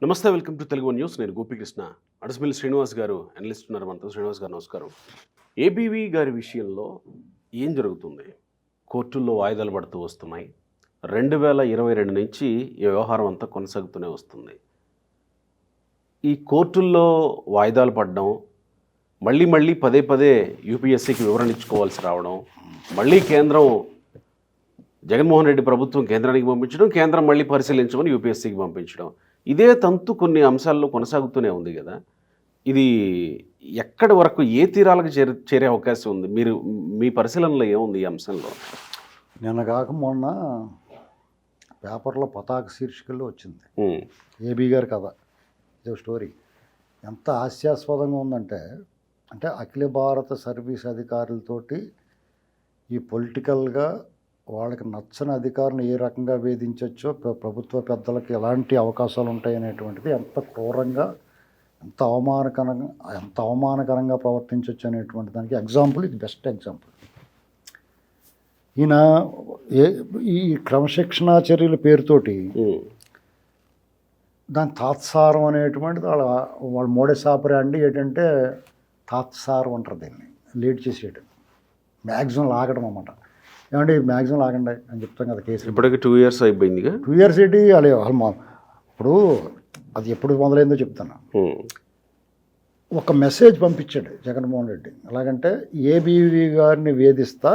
నమస్తే, welcome to Telugu news. నేను గోపికృష్ణ. అడస్మిల్లి శ్రీనివాస్ గారు అనలిస్ట్ ఉన్నారు మనతో. శ్రీనివాస్ గారు నమస్కారం. ఏబీవీ గారి విషయంలో ఏం జరుగుతుంది? కోర్టుల్లో వాయిదాలు పడుతూ వస్తున్నాయి. 2022 నుంచి ఈ వ్యవహారం అంతా కొనసాగుతూనే వస్తుంది. ఈ కోర్టుల్లో వాయిదాలు పడడం, మళ్ళీ పదే యూపీఎస్సీకి వివరణ ఇచ్చుకోవాల్సి రావడం, మళ్ళీ కేంద్రం జగన్మోహన్ రెడ్డి ప్రభుత్వం కేంద్రానికి పంపించడం, కేంద్రం మళ్ళీ పరిశీలించమని యూపీఎస్సీకి పంపించడం, ఇదే తంతు కొన్ని అంశాల్లో కొనసాగుతూనే ఉంది కదా. ఇది ఎక్కడి వరకు ఏ తీరాలకు చేరే అవకాశం ఉంది? మీ పరిశీలనలో ఏముంది ఈ అంశంలో? నిన్న కాక మొన్న పేపర్లో పతాక శీర్షికల్లో వచ్చింది ఏబీ గారి కథ. ఇదే స్టోరీ ఎంత హాస్యాస్పదంగా ఉందంటే, అఖిల భారత సర్వీస్ అధికారులతోటి ఈ పొలిటికల్గా వాళ్ళకి నచ్చని అధికారులను ఏ రకంగా వేధించవచ్చో, ప్రభుత్వ పెద్దలకు ఎలాంటి అవకాశాలు ఉంటాయి అనేటువంటిది ఎంత క్రూరంగా, ఎంత అవమానకరంగా ప్రవర్తించవచ్చు అనేటువంటి దానికి ఎగ్జాంపుల్ ఇది. Best example. ఈయన ఈ క్రమశిక్షణా చర్యల పేరుతోటి దాని తాత్సారం అనేటువంటిది వాళ్ళ మోడస్ ఆపరాండి ఏంటంటే తాత్సారం అంటారు దీన్ని. లేట్ చేసేయడం, మ్యాక్సిమం లాగడం అన్నమాట. ఏమంటే మ్యాక్సిమం లాగండి అని చెప్తాం కదా. కేసు ఇప్పటికి 2 years అయిపోయింది. 2 years ఏంటి? ఇప్పుడు అది ఎప్పుడు మొదలైందో చెప్తాను. ఒక మెసేజ్ పంపించాడు జగన్మోహన్ రెడ్డి. ఎలాగంటే ఏబీవీ గారిని వేధిస్తా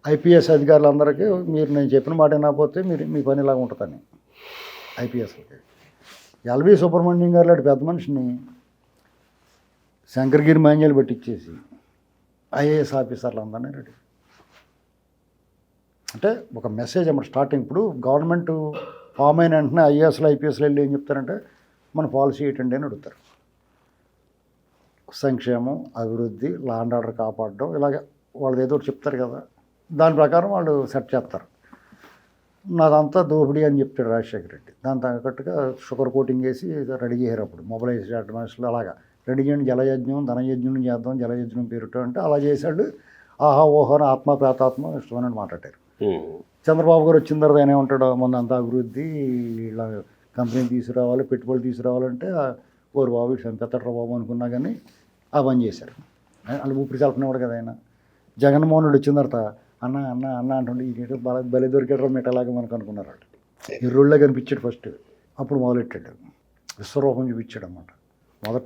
ఐపీఎస్ అధికారులందరికీ మీరు నేను చెప్పిన మాట వినకపోతే మీ పని ఇలాగ ఉంటుందని. ఐపీఎస్లకి ఎల్వి సుబ్రహ్మణ్యం గారు లాంటి పెద్ద మనిషిని శంకర్గిరి మాన్యాలు పెట్టించేసి ఐఏఎస్ ఆఫీసర్లు అందరినీ రెడీ. ఒక మెసేజ్ అన్నమాట స్టార్టింగ్. ఇప్పుడు గవర్నమెంట్ ఫామ్ అయిన వెంటనే ఐఏఎస్లు ఐపీఎస్లు వెళ్ళి ఏం చెప్తారంటే మన పాలసీ ఏంటండి అని అడుగుతారు. సంక్షేమం, అభివృద్ధి, లా అండ్ ఆర్డర్ కాపాడడం, ఇలాగ వాళ్ళది ఏదో ఒకటి చెప్తారు కదా. దాని ప్రకారం వాళ్ళు సెట్ చేస్తారు. నాదంతా దోపిడీ అని చెప్తాడు రాజశేఖర రెడ్డి. దాని తగ్గట్టుగా షుగర్ కోటింగ్ వేసి రెడీ చేశారు. అప్పుడు మొబైలైజ్ అడ్వాన్స్లో అలాగా రెడీ చేయండి. జలయజ్ఞం, ధనయజ్ఞం చేద్దాం, జలయజ్ఞం పేరుతో అంటే అలా చేశాడు. ఆహా ఓహో ఆత్మ ప్రేతాత్మ ఇష్టమని మాట్లాడారు. చంద్రబాబు గారు వచ్చిన తర్వాత ఆయన ఏమంటాడు, మొన్న అంత అభివృద్ధి, ఇలా కంపెనీ తీసుకురావాలి, పెట్టుబడులు తీసుకురావాలంటే ఓరు బాబు చంపేస్తాడు బాబు అనుకున్నా కానీ ఆ పని చేశారు. వాళ్ళు ఊపిరి చల్పనివాడు కదా ఆయన. జగన్మోహన్ రెడ్డి వచ్చిన తర్వాత అన్న అన్న అన్న అంటుండే ఈ బలి దొరికేటో మెటలాగా మనకు అనుకున్నారు. వాళ్ళు ఎర్రోళ్ళే కనిపించాడు ఫస్ట్. అప్పుడు మొదలెట్టాడు, విశ్వరూపం చూపించాడు అన్నమాట. మొదట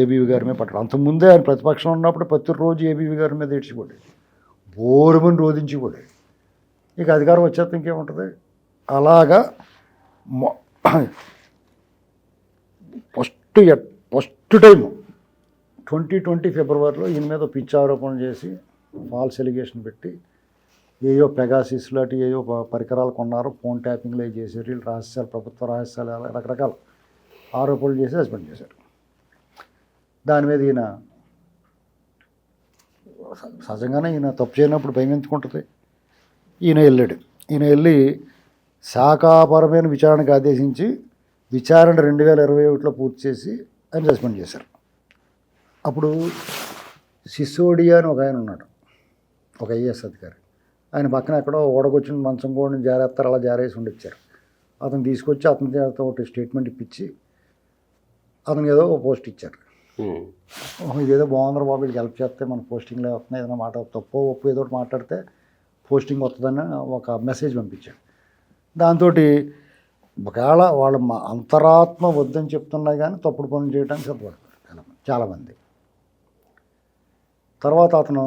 ఏబీవీ గారి మీద పట్టాడు. అంతకుముందే ఆయన ప్రతిపక్షం ఉన్నప్పుడు ప్రతిరోజు ఏబీవీ గారి మీద ఏడ్చిపోయాడు, బోరుమని రోధించిపోయాడు. ఇక అధికారం వచ్చేస్తే ఇంకేముంటుంది. అలాగా ఫస్ట్ టైం 2020 ఫిబ్రవరిలో ఈయన మీద పిచ్చి ఆరోపణలు చేసి ఫాల్స్ ఎలిగేషన్ పెట్టి ఏయో పెగాసిస్ లాంటి ఏయో పరికరాలు కొన్నారు, ఫోన్ ట్యాపింగ్లు అవి చేశారు, వీళ్ళు రహస్యాలు, ప్రభుత్వ రహస్యాలు, రకరకాల ఆరోపణలు చేసి సస్పెండ్ చేశారు. దాని మీద ఈయన సహజంగానే ఈయన తప్పు చేయనప్పుడు భయం ఎందుకుంటుంది. ఈయన వెళ్ళి శాఖాపరమైన విచారణకు ఆదేశించి విచారణ 2021లో పూర్తి చేసి ఆయన సస్పెండ్ చేశారు. అప్పుడు సిసోడియా అని ఒక ఆయన ఉన్నాడు, ఒక ఐఏఎస్ అధికారి. ఆయన పక్కన ఎక్కడో ఓడకొచ్చిన మంచం కూడా జారేస్తారు, అలా జారేసి ఉండిచ్చారు. అతను తీసుకొచ్చి అతని చేత ఒకటి స్టేట్మెంట్ ఇప్పించి అతనికి ఏదో పోస్ట్ ఇచ్చారు. ఇదేదో బాగుందరు బాబు, వీళ్ళకి హెల్ప్ చేస్తే మన పోస్టింగ్లో వస్తున్నాయి, ఏదైనా మాట తప్పో ఒప్పు ఏదో ఒకటి మాట్లాడితే పోస్టింగ్ వస్తుందని ఒక మెసేజ్ పంపించాడు. దాంతో ఒకవేళ వాళ్ళ అంతరాత్మ వద్దని చెప్తున్నా కానీ తప్పుడు పనులు చేయడానికి సిద్ధపడతారు చాలామంది. తర్వాత అతను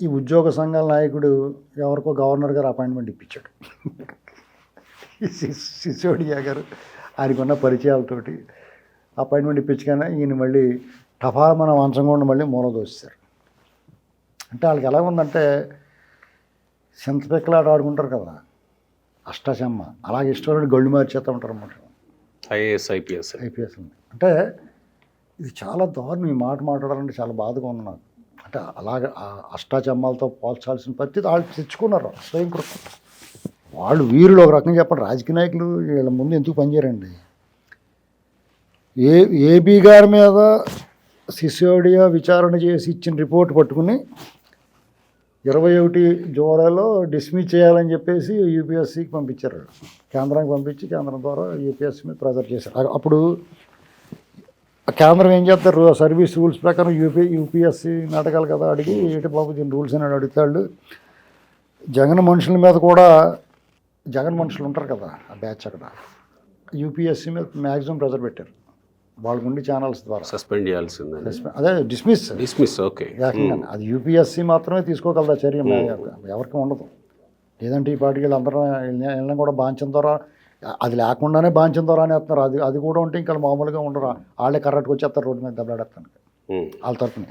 ఈ ఉద్యోగ సంఘాల నాయకుడు ఎవరికో గవర్నర్ గారు అపాయింట్మెంట్ ఇప్పించాడు. సిసోడియా గారు ఆయనకున్న పరిచయాలతోటి అపాయింట్మెంట్ ఇప్పించగానే ఈయన మళ్ళీ టఫా మన వంశం కూడా మళ్ళీ మూల దోశారు. వాళ్ళకి ఎలా ఉందంటే చింతపెక్కలాట ఆడుకుంటారు కదా, అష్టాచమ్మ, అలాగే ఇష్టపడి గళ్ళు మార్చేస్తూ ఉంటారు అన్నమాట ఐఏఎస్ ఐపీఎస్. ఇది చాలా దారుణం. ఈ మాట మాట్లాడాలంటే చాలా బాధగా ఉంది నాకు. అలాగే అష్టాచమ్మాలతో పోల్చాల్సిన పరిస్థితి వాళ్ళు తెచ్చుకున్నారు స్వయం కృతం. వాళ్ళు వీరులు ఒక రకంగా చెప్పండి. రాజకీయ నాయకులు వీళ్ళ ముందు ఎందుకు పనిచేయరండి. ఏబీ గారి మీద సిసోడియా విచారణ చేసి ఇచ్చిన రిపోర్ట్ పట్టుకుని 21 జూలైలో డిస్మిస్ చేయాలని చెప్పేసి యూపీఎస్సీకి పంపించారు. కేంద్రానికి పంపించి కేంద్రం ద్వారా యూపీఎస్సీ మీద ప్రెజర్ చేశారు. అప్పుడు కేంద్రం ఏం చేస్తారు, సర్వీస్ రూల్స్ ప్రకారం యూపీఎస్సీ నాటకాలు కదా అడిగి ఏంటి బాబు దీని రూల్స్ అని అడుగుతాడు. జగన్ మనుషుల మీద కూడా, జగన్ మనుషులు ఉంటారు కదా ఆ బ్యాచ్, అక్కడ యూపీఎస్సీ మీద మ్యాక్సిమం ప్రెజర్ పెట్టారు వాళ్ళ ఉండి ఛానల్స్ ద్వారా. సస్పెండ్ చేయాల్సిందే, అదే డిస్మిస్. ఓకే. అది యూపీఎస్సీ మాత్రమే తీసుకోగలదా చర్య, ఎవరికి ఉండదు. లేదంటే ఈ పార్టీకి వీళ్ళందరూ వీళ్ళని కూడా బాంచం ద్వారా, అది లేకుండానే బాంచం ద్వారా వేస్తున్నారు. అది కూడా ఉంటే ఇంకా మామూలుగా ఉండరు, వాళ్ళే కరెక్ట్గా వచ్చేస్తారు రోడ్డు మీద దెబ్బలాడేస్తాను వాళ్ళ తరఫున.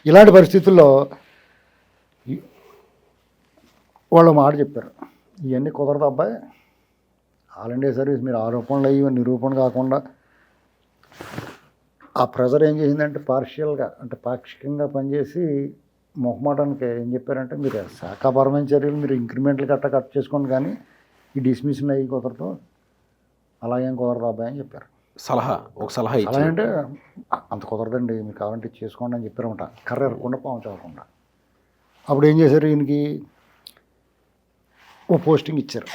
ఇలాంటి పరిస్థితుల్లో వాళ్ళు మాట చెప్పారు, ఇవన్నీ కుదరదు అబ్బాయి, ఆల్ ఇండియా సర్వీస్ మీరు ఆరోపణలు అయ్యి నిరూపణ కాకుండా. ఆ ప్రెజర్ ఏం చేసిందంటే పార్షియల్గా, అంటే పాక్షికంగా పనిచేసి మొహమాటానికి ఏం చెప్పారంటే, మీరు శాఖాపరమైన చర్యలు మీరు ఇంక్రిమెంట్లు కట్ చేసుకోండి, కానీ ఈ డిస్మిషన్ అయ్యి కుదరదు, అలాగేం కుదరదు అబ్బాయి అని చెప్పారు. ఒక సలహా అలా అంటే అంత కుదరదండి, మీకు కావాలంటే చేసుకోండి అని చెప్పారన్నమాట, కర్ర ఎరకుండా పాము చదవకుండా. అప్పుడు ఏం చేశారు, ఈయనకి ఓ పోస్టింగ్ ఇచ్చారు.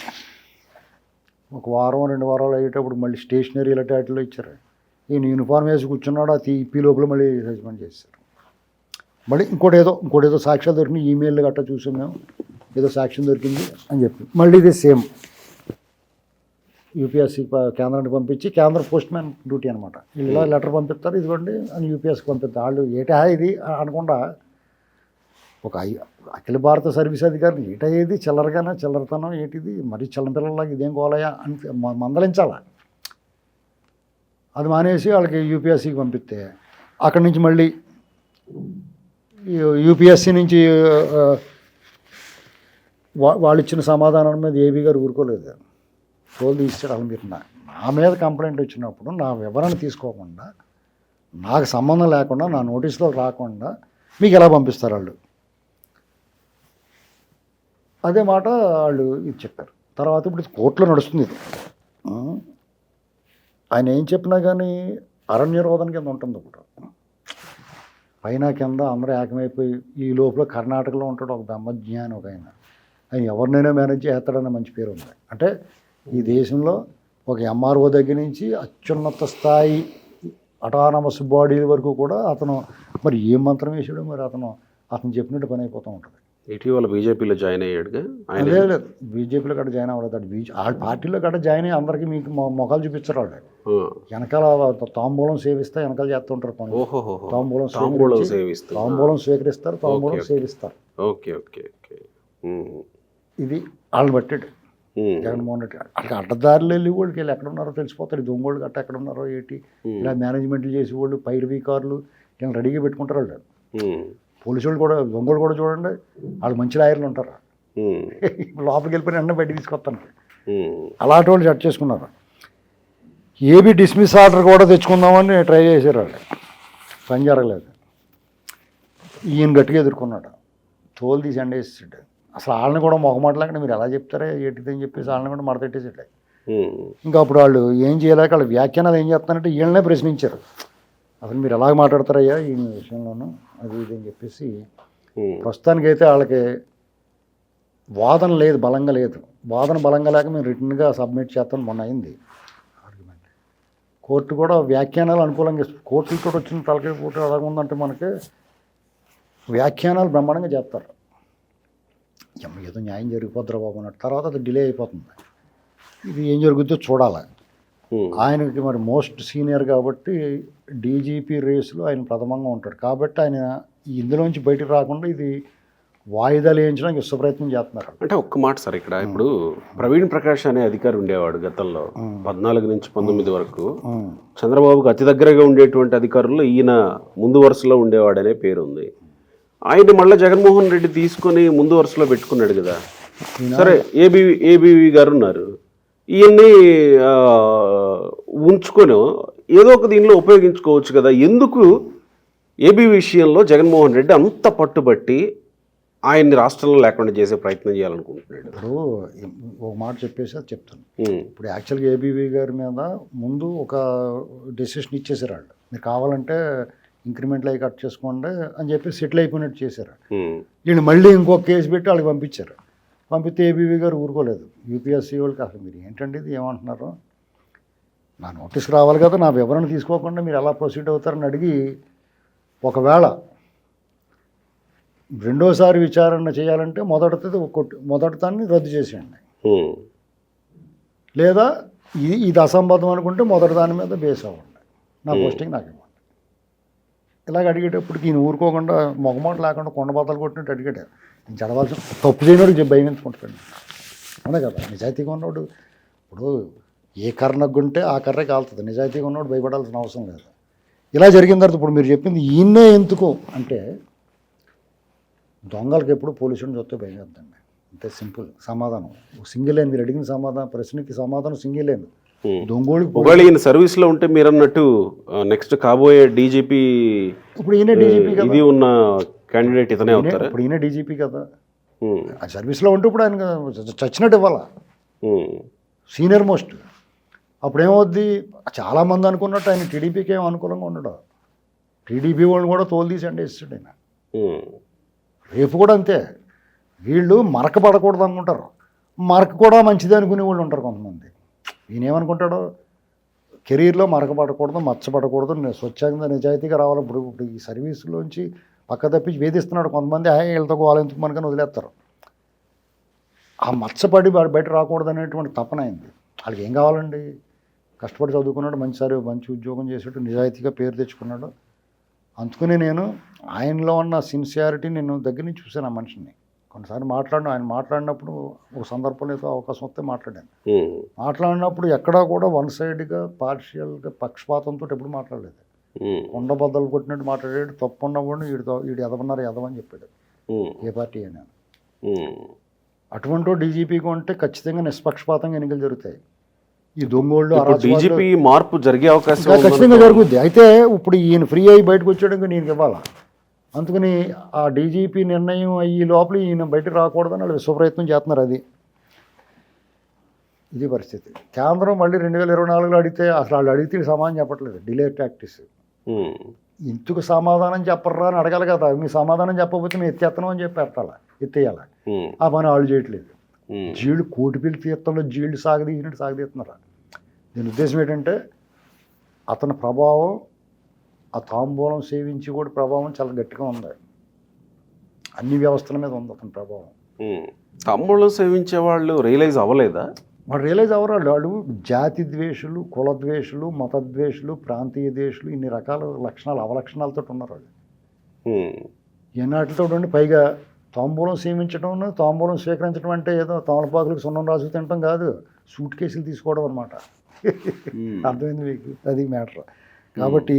ఒక వారం 2 వారాలు అయ్యేటప్పుడు మళ్ళీ స్టేషనరీ ఇలాంటి వాటిలో ఇచ్చారు. ఈయన యూనిఫామ్ వేసి కూర్చున్నాడు, ఆ తీపి లోపల మళ్ళీ సస్పెండ్ చేశారు. మళ్ళీ ఇంకోటి ఏదో సాక్ష్యాలు దొరికినాయి, ఈమెయిల్ గట్టా చూసాం మేము, ఏదో సాక్ష్యం దొరికింది అని చెప్పి మళ్ళీ ఇది సేమ్ యూపీఎస్సీ కేంద్రానికి పంపించి, కేంద్ర పోస్ట్ మ్యాన్ డ్యూటీ అనమాట, ఇలా లెటర్ పంపిస్తారు, ఇదిగోండి అని యూపీఎస్సీకి పంపిస్తారు. వాళ్ళు ఏటా ఇది అనకుండా ఒక అఖిల భారత సర్వీస్ అధికారిని ఏటా ఏది చిల్లరతనం ఏంటిది, మరీ చిల్లపిల్లలాగా ఇదేం గోలయా అని మందలించాలా. అది మానేసి వాళ్ళకి యూపీఎస్సీకి పంపిస్తే అక్కడి నుంచి మళ్ళీ యూపీఎస్సీ నుంచి వాళ్ళు ఇచ్చిన సమాధానం మీద ఏబీ గారు ఊరుకోలేదు, తోలు తీసాడు. అలా మీరు నా మీద కంప్లైంట్ వచ్చినప్పుడు నా వివరణ తీసుకోకుండా, నాకు సంబంధం లేకుండా, నా నోటీస్లో రాకుండా మీకు ఎలా పంపిస్తారు వాళ్ళు, అదే మాట వాళ్ళు ఇది చెప్పారు. తర్వాత ఇప్పుడు కోర్టులో నడుస్తుంది ఇది. ఆయన ఏం చెప్పినా కానీ అరణ్యరోధన కింద ఉంటుంది ఇప్పుడు, పైన కింద అందరూ ఏకమైపోయి. ఈ లోపల కర్ణాటకలో ఉంటాడు ఒక బ్రహ్మజ్ఞాని ఒక ఆయన ఎవరినైనా మేనేజ్ చేస్తాడన్న మంచి పేరు ఉంది. అంటే ఈ దేశంలో ఒక ఎంఆర్ఓ దగ్గర నుంచి అత్యున్నత స్థాయి అటానమస్ బాడీల వరకు కూడా అతను మరి ఏం మంత్రం వేసాడో మరి అతను చెప్పినట్టు పని అయిపోతూ ఉంటుంది. ఇటీవల బీజేపీలో జాయిన్ అయ్యాడుగా, లేదు బీజేపీలో గట్రా జాయిన్ అవ్వలేదు, వాళ్ళ పార్టీలో గట్రా జాయిన్ అయ్యి అందరికీ మీకు మొఖాలు చూపించారు. వాళ్ళు వెనకాల తాంబూలం సేవిస్తే వెనకాల చేస్తుంటారు పని. తాంబూలం స్వీకరిస్తారు, తాంబూలం సేవిస్తారు. ఇది వాళ్ళని బట్టాడు జగన్మోహన్ రెడ్డి. అట్లా అడ్డదారులు వెళ్ళి వాళ్ళకి వెళ్ళి ఎక్కడ ఉన్నారో తెలిసిపోతారు, దొంగోళ్ళు గట్ట ఎక్కడ ఉన్నారో ఏంటి, ఇలా మేనేజ్మెంట్లు చేసి వాళ్ళు పైరవీకారులు ఇలా రెడీగా పెట్టుకుంటారు వాళ్ళు. పోలీసు వాళ్ళు కూడా, దొంగలు కూడా చూడండి, వాళ్ళు మంచి లాయర్లు ఉంటారు, లోపలికి వెళ్ళిపోయిన అన్న బయట తీసుకొస్తాను. అలాంటి వాళ్ళు సెట్ చేసుకున్నారు. ఏబీ డిస్మిస్ ఆర్డర్ కూడా తెచ్చుకుందామని ట్రై చేశారు వాళ్ళు, పని జరగలేదు. ఈయన గట్టిగా ఎదుర్కొన్నాడు, తోలు తీసి ఎండేసాడు. అసలు వాళ్ళని కూడా మొహమాటలేకుండా మీరు ఎలా చెప్తారా ఏంటిదని చెప్పేసి వాళ్ళని కూడా మడతెట్టేసాడు. ఇంకా అప్పుడు వాళ్ళు ఏం చేయలేక వాళ్ళ వ్యాఖ్యానాలు ఏం చేస్తానంటే వీళ్ళనే ప్రశ్నించారు, అసలు మీరు ఎలాగ మాట్లాడతారయ్యా ఈ విషయంలోనూ అది ఇది అని చెప్పేసి. ప్రస్తుతానికైతే వాళ్ళకి వాదన లేదు, బలంగా లేదు. వాదన బలంగా లేక మేము రిటర్న్గా సబ్మిట్ చేస్తాం మొన్న అయింది ఆర్గ్యుమెంట్. కోర్టు కూడా వ్యాఖ్యానాలు అనుకూలంగా, కోర్టులతో వచ్చిన తలకాయ కోర్టు అలాగ ఉందంటే మనకి వ్యాఖ్యానాలు బ్రహ్మాండంగా చేస్తారు. ఏదో న్యాయం జరిగిపోద్దురా బాబు అన్నట్టు. తర్వాత అది డిలే అయిపోతుంది. ఇది ఏం జరుగుతుందో చూడాలి. ఆయనకి మరి మోస్ట్ సీనియర్ కాబట్టి డీజీపీ రేసులో ఆయన ప్రథమంగా ఉంటాడు కాబట్టి ఆయన ఇందులోంచి బయటకు రాకుండా ఇది వాయిదాలు వేయించడానికి విశ్వప్రయత్నం చేస్తున్నారు. అంటే ఒక్క మాట సార్, ఇక్కడ ఇప్పుడు ప్రవీణ్ ప్రకాష్ అనే అధికారి ఉండేవాడు గతంలో 14 నుంచి 19 వరకు. చంద్రబాబుకు అతి దగ్గరగా ఉండేటువంటి అధికారుల్లో ఈయన ముందు వరుసలో ఉండేవాడనే పేరు ఉంది. ఆయన మళ్ళీ జగన్మోహన్ రెడ్డి తీసుకొని ముందు వరుసలో పెట్టుకున్నాడు కదా. సరే, ఏబీవీ గారు ఉన్నారు, ఈయన్ని ఉంచుకొని ఏదో ఒక దీనిలో ఉపయోగించుకోవచ్చు కదా. ఎందుకు ఏబీ విషయంలో జగన్మోహన్ రెడ్డి అంత పట్టుబట్టి ఆయన్ని రాష్ట్రంలో లేకుండా చేసే ప్రయత్నం చేయాలనుకుంటున్నాడు? ఇప్పుడు ఒక మాట చెప్పేసి అది చెప్తాను. ఇప్పుడు యాక్చువల్గా ఏబీవీ గారి మీద ముందు ఒక డెసిషన్ ఇచ్చేసారు వాళ్ళు, మీరు కావాలంటే ఇంక్రిమెంట్లు అవి కట్ చేసుకోండి అని చెప్పి సెటిల్ అయిపోయినట్టు చేశారు. ఉమ్. వీళ్ళు మళ్ళీ ఇంకొక కేసు పెట్టి వాళ్ళకి పంపించారు. పంపితే ఏబీవీ గారు ఊరుకోలేదు. యూపీఎస్సీ వాళ్ళకి అసలు మీరు ఏంటండి ఇది ఏమంటున్నారు, నా నోటీస్ రావాలి కదా, నా వివరణ తీసుకోకుండా మీరు ఎలా ప్రొసీడ్ అవుతారని అడిగి, ఒకవేళ రెండోసారి విచారణ చేయాలంటే మొదటి దాన్ని రద్దు చేసేయండి, ఉమ్. లేదా ఇది అసంబద్ధం అనుకుంటే మొదటి దాని మీద బేస్ అవ్వండి, నా పోస్టింగ్ నాకు ఇవ్వండి. ఇలాగ అడిగేటప్పటికి ఈయన ఊరుకోకుండా మొగమాట లేకుండా కొండబద్దలు కొట్టినట్టు అడిగాడు. నేను చదవాల్సిన తప్పు చేయనోడు భయం ఎంచుకుంటాడు. అవునే కదా, నిజాయితీగా ఉన్నవాడు ఇప్పుడు ఏ కర్ర నగ్గుంటే ఆ కర్రే కాలుతుంది. నిజాయితీగా ఉన్నవాడు భయపడాల్సిన అవసరం లేదు. ఇలా జరిగిన తర్వాత ఇప్పుడు మీరు చెప్పింది ఈయన్నే ఎందుకు అంటే, దొంగలకి ఎప్పుడు పోలీసుని చూస్తే భయం వేద్దండి, అంతే సింపుల్ సమాధానం. సింగిల్ లైన్, మీరు అడిగిన ప్రశ్నకి సమాధానం సింగిల్ లైన్. దొంగోళ్ళకి ఒకవేళ ఈయన సర్వీస్లో ఉంటే మీరు అన్నట్టు నెక్స్ట్ కాబోయే డీజీపీ ఇప్పుడు ఈయన డీజీపీ కదా, ఇది ఉన్న క్యాండిడేట్ ఇతనే అవుతారా? ఇప్పుడు ఈయన డీజీపీ కదా, ఆ సర్వీస్లో ఉంటే ఇప్పుడు ఆయన చచ్చినట్టు ఇవ్వాలా, సీనియర్ మోస్ట్. అప్పుడు ఏమవుద్ది, చాలామంది అనుకున్నట్టు ఆయన టీడీపీకి ఏం అనుకూలంగా ఉండడు. టీడీపీ వాళ్ళు కూడా తోలు తీసి అంటే ఇస్తాడు ఆయన. రేపు కూడా అంతే, వీళ్ళు మరకపడకూడదు అనుకుంటారు, మరక కూడా మంచిది అనుకునే వాళ్ళు ఉంటారు కొంతమంది. ఈయన ఏమనుకుంటాడు, కెరీర్లో మరకపడకూడదు, మచ్చపడకూడదు, స్వచ్ఛంగా నిజాయితీగా రావాలి. ఇప్పుడు ఈ సర్వీసులోంచి పక్క తప్పించి వేధిస్తున్నాడు కొంతమంది, వీళ్ళతో వాళ్ళెందుకు మనకని వదిలేస్తారు. ఆ మచ్చపడి బయట రాకూడదు అనేటువంటి తపన అయింది. వాళ్ళకి ఏం కావాలండి, కష్టపడి చదువుకున్నాడు, మంచి ఉద్యోగం చేసాడు, నిజాయితీగా పేరు తెచ్చుకున్నాడు. అందుకని నేను ఆయనలో ఉన్న సిన్సియారిటీ నేను దగ్గర నుంచి చూశాను. ఆ మనిషిని కొన్నిసార్లు ఆయన మాట్లాడినప్పుడు ఒక సందర్భంలో ఏదో అవకాశం వస్తే మాట్లాడినప్పుడు ఎక్కడా కూడా వన్ సైడ్గా పార్షియల్గా పక్షపాతంతో ఎప్పుడు మాట్లాడలేదు. కొండ బద్దలు కొట్టినట్టు మాట్లాడాడు. తప్పు ఉన్నప్పుడు వీడు ఎదవన్నారు ఎదవని చెప్పాడు, ఏ పార్టీ అయినా. అటువంటి డీజీపీగా ఉంటే ఖచ్చితంగా నిష్పక్షపాతంగా ఎన్నికలు జరుగుతాయి. ఈ దొంగోళ్ళు డీజీపీ మార్పు జరిగే అవకాశం ఖచ్చితంగా జరుగుద్ది. అయితే ఇప్పుడు ఈయన ఫ్రీ అయ్యి బయటకు వచ్చాడు, నేను ఇవ్వాలా. అందుకని ఆ డీజీపీ నిర్ణయం అయ్యి లోపల ఈయన బయటకు రాకూడదని వాళ్ళు విశ్వప్రయత్నం చేస్తున్నారు. ఇది పరిస్థితి. కేంద్రం మళ్ళీ 2024లో అడిగితే అసలు వాళ్ళు అడిగితే సమాధానం చెప్పట్లేదు, డిలే ప్రాక్టీస్. ఇందుకు సమాధానం చెప్పర్రా అని అడగాలి కదా, మీ సమాధానం చెప్పకపోతే మేము ఎత్తేస్తాను అని చెప్పి ఎత్తేయాలి. ఆ పని వాళ్ళు చేయట్లేదు. జీళ్ళు కోటిపిల్లి తీర్థంలో జీళ్ళు సాగదీస్తున్నారు. దీని ఉద్దేశం ఏంటంటే, అతని ప్రభావం ఆ తాంబూలం సేవించి కూడా ప్రభావం చాలా గట్టిగా ఉంది, అన్ని వ్యవస్థల మీద ఉంది అతని ప్రభావం. తాంబూలం సేవించే వాళ్ళు రియలైజ్ అవ్వలేదా? వాడు రియలైజ్ అవ్వరాడు. వాళ్ళు జాతి ద్వేషులు, కుల ద్వేషులు, మత ద్వేషులు, ప్రాంతీయ ద్వేషులు, ఇన్ని రకాల అవలక్షణాలతో ఉన్నారు వాళ్ళు. ఎన్నాటితో ఉండి పైగా తాంబూలం సేవించడం, తాంబూలం స్వీకరించడం అంటే ఏదో తమలపాకులకు సున్నం రాసు తినడం కాదు, సూట్ కేసులు తీసుకోవడం అనమాట. అర్థమైంది మీకు? అది మ్యాటర్. కాబట్టి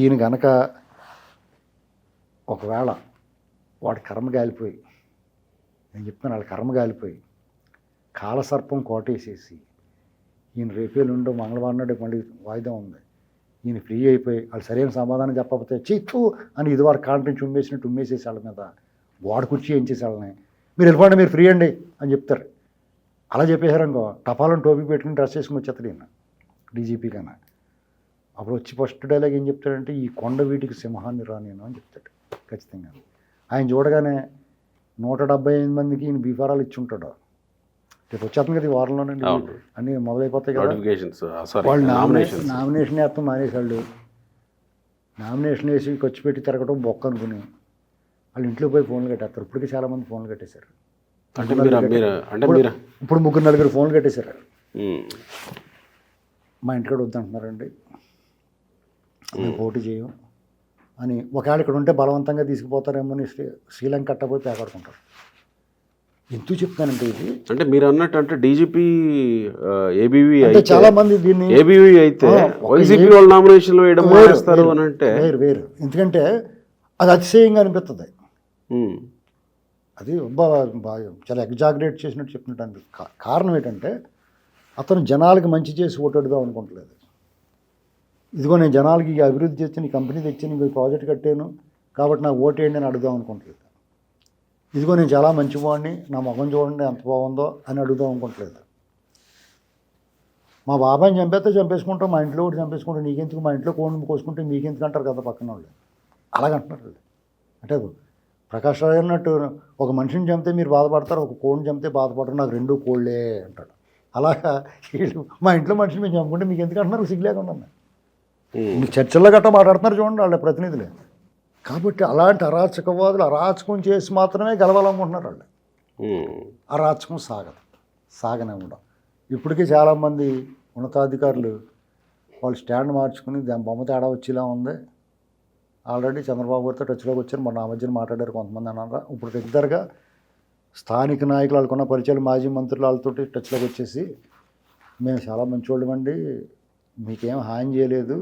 ఈయన గనక ఒకవేళ వాడి కర్మ గాలిపోయి, నేను చెప్తాను, వాళ్ళ కర్మ గాలిపోయి కాలసర్పం కోటేసేసి ఈయన రేపేలుండో మంగళవారం నాడు మళ్ళీ వాయిదా ఉంది, ఈయన ఫ్రీ అయిపోయి వాళ్ళు సరైన సమాధానం చెప్పకపోతే చీత్తు అని ఇదివరకు కాంట్రించి ఉమ్మేసేసి వాళ్ళ మీద గోడ కుర్చీ ఏం చేసి వాళ్ళని, మీరు వెళ్ళిపోండి, మీరు ఫ్రీ అండి అని చెప్తారు. అలా చెప్పేశారనుకో, టపాలను టోపీ పెట్టుకుని డ్రెస్ చేసుకుని వచ్చేస్తాడు ఈయన డీజీపీ కన్నా. అప్పుడు వచ్చి ఫస్ట్ డైలాగ్ ఏం చెప్తాడంటే, ఈ కొండ వీటికి సింహాన్ని రా నేను అని చెప్తాడు ఖచ్చితంగా. ఆయన చూడగానే 175 మందికి ఈయన బీఫారాలు ఇచ్చి ఉంటాడు. రేపు వచ్చేస్తాం కదా ఈ వారంలోనండి, అన్నీ మొదలైపోతాయి కదా. వాళ్ళు నామినేషన్ వేస్తాం మానేసాళ్ళు. నామినేషన్ వేసి ఖర్చు పెట్టి తిరగడం బొక్క అనుకుని వాళ్ళు ఇంట్లో పోయి ఫోన్లు కట్టేస్తారు. ఇప్పటికీ చాలామంది ఫోన్లు కట్టేశారు. ఇప్పుడు 3-4 ఫోన్లు కట్టేశారు. మా ఇంటికాడ వద్దంటున్నారండి, మేము పోటీ చేయం అని. ఒకవేళ ఇక్కడ ఉంటే బలవంతంగా తీసుకుపోతారేమో అని శ్రీలంక కట్టబోయి పేకాడుకుంటారు. ఎందుకు చెప్తానంటే ఇది, అంటే మీరు అన్నట్టు అంటే డీజీపీ ఏబీవీ అంటే చాలా మంది దీన్ని ఏబీవీ అయితే వైసీపీ వాళ్ళు నామినేషన్లు వేయడం మానేస్తారు అని అంటే వేరు. ఎందుకంటే అది అతిశయంగా అనిపిస్తుంది. అది చాలా ఎగ్జాగరేట్ చేసినట్టు చెప్తున్నట్టు. కారణం ఏంటంటే అతను జనాలకి మంచి చేసి ఓటాడుదాం అనుకుంటలేదు. ఇదిగో నేను జనాలకి అభివృద్ధి చేసి నీ కంపెనీ తెచ్చి నీకు ప్రాజెక్ట్ కట్టాను కాబట్టి నాకు ఓటేయండి అని అడుగుదాం అనుకుంటలేదు. ఇదిగో నేను చాలా మంచివాడిని, నా ముఖం చూడండి ఎంత బాగుందో అని అడుగుదాం అనుకోవట్లేదు. మా బాబాయిని చంపేస్తే చంపేసుకుంటాం, మా ఇంట్లో ఒకటి చంపేసుకుంటాం, నీకెందుకు, మా ఇంట్లో కోడిని కోసుకుంటే మీకెందుకు అంటారు కదా పక్కన వాళ్ళు. అలాగంటున్నారు వాళ్ళు. అంటే ప్రకాష్ రావు అన్నట్టు ఒక మనిషిని చంపితే మీరు బాధపడతారు, ఒక కోడిని చంపితే బాధపడరు, నాకు 2 కోళ్ళే అంటాడు. అలాగా వీళ్ళు మా ఇంట్లో మనిషిని మేము చంపుకుంటే మీకు ఎందుకు అంటున్నారు, సిగ్గు లేకుండా. మీకు చర్చల్లో గట్రా మాట్లాడుతున్నారు చూడండి వాళ్ళ ప్రతినిధులే. కాబట్టి అలాంటి అరాచకవాదులు అరాచకం చేసి మాత్రమే గెలవాలనుకుంటున్నారు వాళ్ళు. అరాచకం సాగనివ్వడం. ఇప్పటికీ చాలామంది ఉన్నతాధికారులు వాళ్ళు స్టాండ్ మార్చుకుని దాని బొమ్మ తేడా వచ్చేలా ఉంది. ఆల్రెడీ చంద్రబాబు గారితో టచ్లోకి వచ్చారు, మొన్న ఆ మధ్యన మాట్లాడారు కొంతమంది అన్నారా. ఇప్పుడు రెగ్యులర్గా స్థానిక నాయకులు వాళ్ళకున్న పరిచయాలు మాజీ మంత్రులు వాళ్ళతో టచ్లోకి వచ్చేసి మేము చాలా మంచివాళ్ళం అండి, మీకేం హాని చేయలేదు,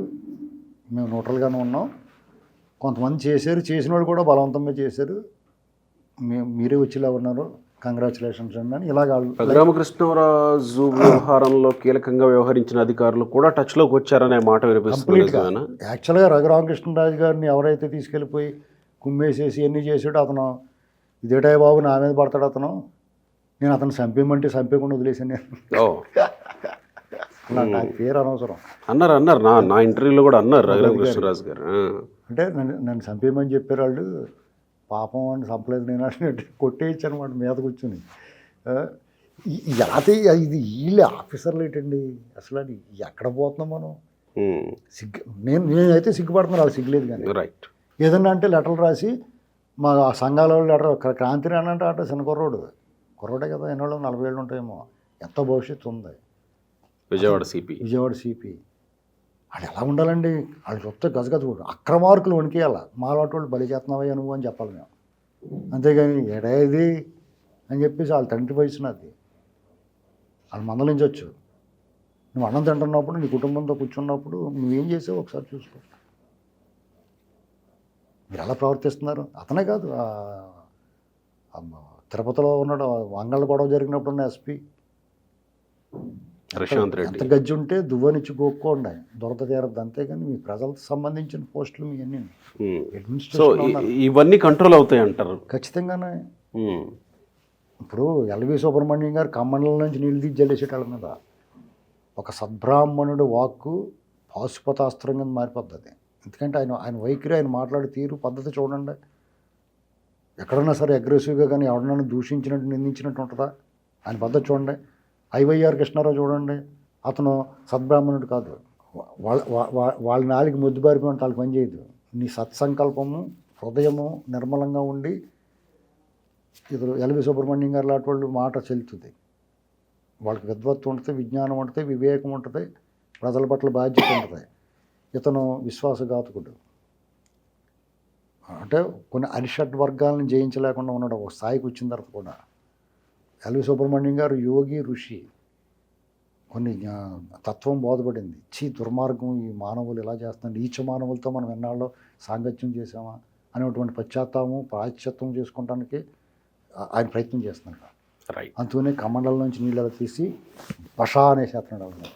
మేము న్యూట్రల్గానే ఉన్నాం, కొంతమంది చేసిన వాళ్ళు కూడా బలవంతంగా చేశారు, మీరే వచ్చేలా ఉన్నారు, కంగ్రాచులేషన్స్ అండి అని ఇలాగ. రఘురామకృష్ణరాజు వ్యవహారంలో కీలకంగా వ్యవహరించిన అధికారులు కూడా టచ్లోకి వచ్చారనే మాట వినిపిస్తుంది. యాక్చువల్గా రఘురామకృష్ణరాజు గారిని ఎవరైతే తీసుకెళ్ళిపోయి కుమ్మేసేసి ఎన్ని చేసాడో అతను, ఇదేటాయి బాబు నా మీద పడతాడు అతను, నేను అతను చంపేయమంటే చంపేయకుండా వదిలేసాను నేను. నాకు పేరు అనవసరం అన్నారు నా ఇంటర్వ్యూలో కూడా అన్నారు రఘురామకృష్ణరాజు గారు. అంటే నన్ను చంపేయమని చెప్పారు వాళ్ళు, పాపం అని చంపలేదు నేను అంటే కొట్టేయచ్చు అనమాట మీద కూర్చుని. ఇది వీళ్ళే ఆఫీసర్లు ఏంటండి అసలు, అది ఎక్కడ పోతున్నాం మనం. నేనైతే సిగ్గుపడుతున్నాను, వాళ్ళు సిగ్గులేదు. కానీ రైట్ ఏదన్నా అంటే లెటర్లు రాసి మా సంఘాల వాళ్ళు లెటర్, క్రాంతి రానంటే అట చిన్న కుర్రోడే కదా, ఎన్నోళ్ళు 40 ఏళ్ళు ఉంటాయేమో, ఎంతో భవిష్యత్తు ఉంది. విజయవాడ సిపి వాళ్ళు ఎలా ఉండాలండి, వాళ్ళు చూస్తే గజగజ అక్రమార్కులు వణికేయాల, మాలాంటి వాళ్ళు బలి చేస్తున్నావయ్యా నువ్వు అని చెప్పాలి మేము. అంతేగాని ఏడాది అని చెప్పేసి వాళ్ళ తండ్రి వయసున్నది వాళ్ళు మందలించవచ్చు. నువ్వు అన్నం తింటున్నప్పుడు నీ కుటుంబంతో కూర్చున్నప్పుడు నువ్వేం చేసావు ఒకసారి చూసుకో. మీరు ఎలా ప్రవర్తిస్తున్నారు. అతనే కాదు, తిరుపతిలో ఉన్నాడు, వంగళ్ళ గొడవ జరిగినప్పుడు ఉన్న ఎస్పీ ఎంత గజ్జి ఉంటే దువ్వనిచ్చి గోక్కోండి, దొరద తీరద్దు. అంతేగాని మీ ప్రజలకు సంబంధించిన పోస్టులు మీ అన్ని ఇవన్నీ కంట్రోల్ అవుతాయి అంటారు. ఖచ్చితంగానే. ఇప్పుడు ఎల్వి సుబ్రహ్మణ్యం గారు కమ్మల నుంచి నీళ్ళు తీసి జల్లేసేటాళ్ళ మీద ఒక సద్బ్రాహ్మణుడు వాక్కు పాశుపతాస్త్రం కింద మారిపోతుంది. ఎందుకంటే ఆయన వైఖరి, ఆయన మాట్లాడే తీరు పద్ధతి చూడండి. ఎక్కడన్నా సరే అగ్రెసివ్గా కానీ ఎవడన్నా దూషించినట్టు నిందించినట్టు ఉంటుందా, ఆయన పద్ధతి చూడండి. ఐవైఆర్ కృష్ణారావు చూడండి, అతను సద్బ్రాహ్మణుడు కాదు, వాళ్ళ నాలుగు ముద్దుబారిపోయిన వాళ్ళకి పనిచేయదు. నీ సత్సంకల్పము హృదయము నిర్మలంగా ఉండి, ఇది ఎల్వి సుబ్రహ్మణ్యం గారు లాంటి వాళ్ళు మాట చెల్లుతుంది. వాళ్ళకి విద్వత్తు ఉంటుంది, విజ్ఞానం ఉంటుంది, వివేకం ఉంటుంది, ప్రజల పట్ల బాధ్యత ఉంటుంది. ఇతను విశ్వాసఘాతకుడు. అంటే కొన్ని అరిషడ్ వర్గాలను జయించలేకుండా ఉన్నాడు ఒక స్థాయికి వచ్చిన తర్వాత కూడా. ఎల్వి సుబ్రహ్మణ్యం గారు యోగి ఋషి, కొన్ని తత్వం బోధపడింది. దుర్మార్గం, ఈ మానవులు ఇలా చేస్తున్నారు, నీచ మానవులతో మనం ఎన్నాళ్ళలో సాంగత్యం చేసామా అనేటువంటి పశ్చాత్తాపం ప్రాయశ్చిత్తం చేసుకోవడానికి ఆయన ప్రయత్నం చేస్తున్నాడు. అందుకనే కమండల నుంచి నీళ్ళు తీసి బషా అనేసేస్తున్నాడు.